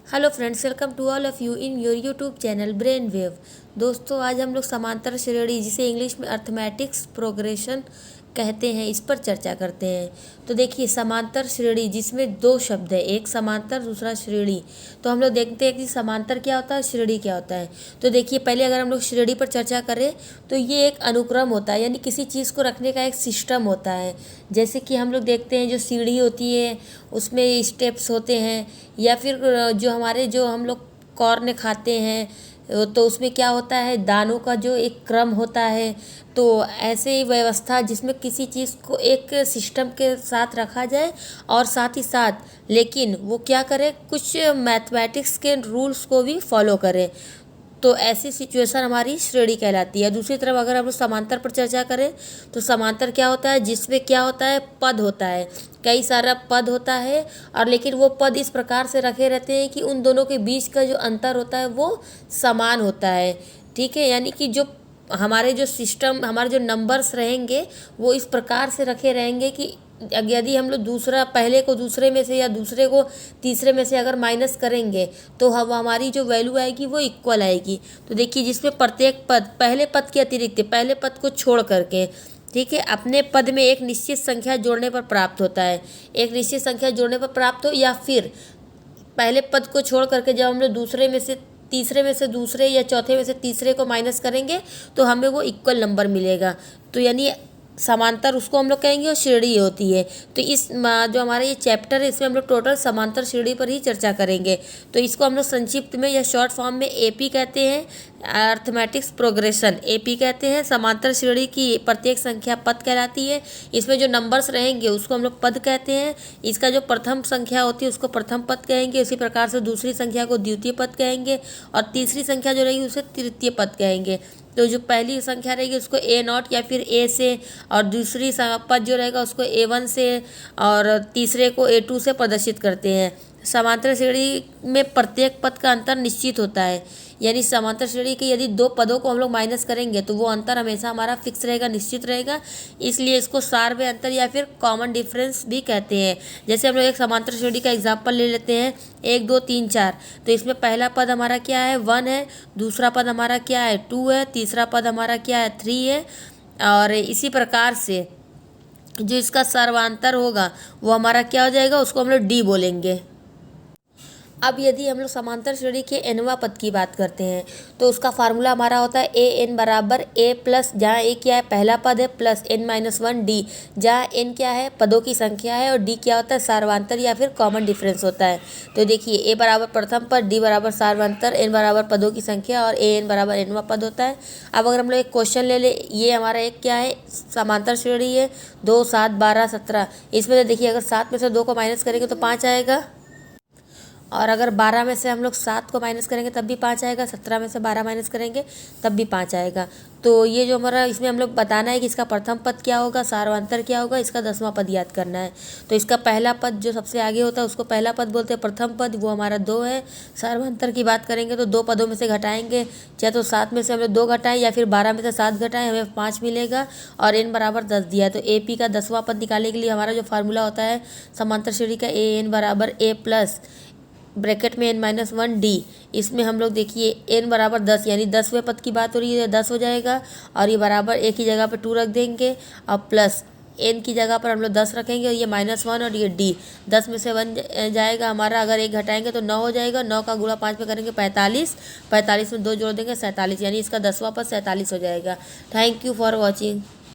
Hello friends, welcome to all of you in your YouTube channel brain wave. दोस्तों, आज हम लोग समांतर श्रेणी, जिसे इंग्लिश में अर्थमेटिक्स प्रोग्रेशन कहते हैं, इस पर चर्चा करते हैं। तो देखिए, समांतर श्रेणी जिसमें दो शब्द है, एक समांतर दूसरा श्रेणी। तो हम लोग देखते हैं कि समांतर क्या होता है, श्रेणी क्या होता है। तो देखिए, पहले अगर हम लोग श्रेणी पर चर्चा करें तो ये एक अनुक्रम होता है, यानी किसी चीज़ को रखने का एक सिस्टम होता है। जैसे कि हम लोग देखते हैं जो सीढ़ी होती है उसमें स्टेप्स होते हैं, या फिर जो हमारे जो हम लोग कॉर्न खाते हैं तो उसमें क्या होता है, दानों का जो एक क्रम होता है। तो ऐसे ही व्यवस्था जिसमें किसी चीज़ को एक सिस्टम के साथ रखा जाए और साथ ही साथ लेकिन वो क्या करे, कुछ मैथमेटिक्स के रूल्स को भी फॉलो करे। तो ऐसी सिचुएशन हमारी श्रेणी कहलाती है। दूसरी तरफ अगर हम लोग समांतर पर चर्चा करें तो समांतर क्या होता है, जिसमें क्या होता है, पद होता है, कई सारा पद होता है, और लेकिन वो पद इस प्रकार से रखे रहते हैं कि उन दोनों के बीच का जो अंतर होता है वो समान होता है। ठीक है, यानी कि जो हमारे जो सिस्टम, हमारे जो नंबर्स रहेंगे वो इस प्रकार से रखे रहेंगे कि यदि हम लोग दूसरा पहले को दूसरे में से या दूसरे को तीसरे में से अगर माइनस करेंगे तो हम हमारी जो वैल्यू आएगी वो इक्वल आएगी। तो देखिए, जिसमें प्रत्येक पद पहले पद के अतिरिक्त, पहले पद को छोड़ करके, ठीक है, अपने पद में एक निश्चित संख्या जोड़ने पर प्राप्त होता है। एक निश्चित संख्या जोड़ने पर प्राप्त हो, या फिर पहले पद को छोड़ करके जब हम लोग दूसरे में से तीसरे में से दूसरे या चौथे में से तीसरे को माइनस करेंगे तो हमें वो इक्वल नंबर मिलेगा। तो यानी समांतर उसको हम लोग कहेंगे और श्रेणी होती है। तो जो हमारा ये चैप्टर है इसमें हम लोग टोटल समांतर श्रेणी पर ही चर्चा करेंगे। तो इसको हम लोग संक्षिप्त में या शॉर्ट फॉर्म में एपी कहते हैं, अर्थमेटिक्स प्रोग्रेशन एपी कहते हैं। समांतर श्रेणी की प्रत्येक संख्या पद कहलाती है। इसमें जो नंबर्स रहेंगे उसको हम लोग पद कहते हैं। इसका जो प्रथम संख्या होती है उसको प्रथम पद कहेंगे। इसी प्रकार से दूसरी संख्या को द्वितीय पद कहेंगे, और तीसरी संख्या जो रहेगी उसे तृतीय पद कहेंगे। तो जो पहली संख्या रहेगी उसको ए नॉट या फिर ए से, और दूसरी पद जो रहेगा उसको ए1 से, और तीसरे को ए2 से प्रदर्शित करते हैं। समांतर श्रेणी में प्रत्येक पद का अंतर निश्चित होता है, यानी समांतर श्रेणी के यदि दो पदों को हम लोग माइनस करेंगे तो वो अंतर हमेशा हमारा फिक्स रहेगा, निश्चित रहेगा। इसलिए इसको सार्वय अंतर या फिर कॉमन डिफरेंस भी कहते हैं। जैसे हम लोग एक समांतर श्रेणी का एग्जाम्पल ले लेते हैं, 1 2 3 4। तो इसमें पहला पद हमारा क्या है, 1 है, दूसरा पद हमारा क्या है, 2 है, तीसरा पद हमारा क्या है, 3 है। और इसी प्रकार से जो इसका सर्वांतर होगा वो हमारा क्या हो जाएगा, उसको हम लोग डी बोलेंगे। अब यदि हम लोग समांतर श्रेणी के एनवा पद की बात करते हैं तो उसका फार्मूला हमारा होता है ए एन बराबर ए प्लस, जहाँ ए क्या है, पहला पद है, प्लस n-1 डी, जहाँ n क्या है, पदों की संख्या है, और डी क्या होता है, सार्वंतर या फिर कॉमन डिफरेंस होता है। तो देखिए, ए बराबर प्रथम पद, डी बराबर सार्वंतर, एन बराबर पदों की संख्या, और ए एन बराबर एनवा पद होता है। अब अगर हम लोग एक क्वेश्चन ले ले, ये हमारा एक क्या है, समांतर श्रेणी है, 2 7 12 17। इसमें तो देखिए, अगर 7 में से 2 को माइनस करेंगे तो 5 आएगा, और अगर 12 में से हम लोग 7 को माइनस करेंगे तब भी 5 आएगा, 17 में से 12 माइनस करेंगे तब भी 5 आएगा। तो ये जो हमारा इसमें हम लोग बताना है कि इसका प्रथम पद क्या होगा, सार्वंतर क्या होगा, इसका 10वां पद याद करना है। तो इसका पहला पद जो सबसे आगे होता है उसको पहला पद बोलते हैं, प्रथम पद वो हमारा 2 है। सार्वंतर की बात करेंगे तो 2 पदों में से घटाएंगे, चाहे तो 7 में से हम लोग 2 घटाएं या फिर 12 में से 7 घटाएं, हमें 5 मिलेगा, और n बराबर 10 दिया है। तो ए पी का 10वां पद निकालने के लिए हमारा जो फार्मूला होता है समांतर श्रेणी का, ए एन बराबर ए प्लस ब्रैकेट में n-1 डी। इसमें हम लोग देखिए n बराबर 10, यानी 10वें पद की बात हो रही है, 10 हो जाएगा, और ये बराबर एक ही जगह पे 2 रख देंगे, और प्लस n की जगह पर हम लोग 10 रखेंगे, और ये -1, और ये d 10 में से 1 जाएगा हमारा, अगर 1 घटाएंगे तो 9 हो जाएगा, 9 का गुणा 5 पे करेंगे 45, 45 में 2 जोड़ देंगे 47, यानी इसका 10वां पद 47 हो जाएगा। Thank you for watching.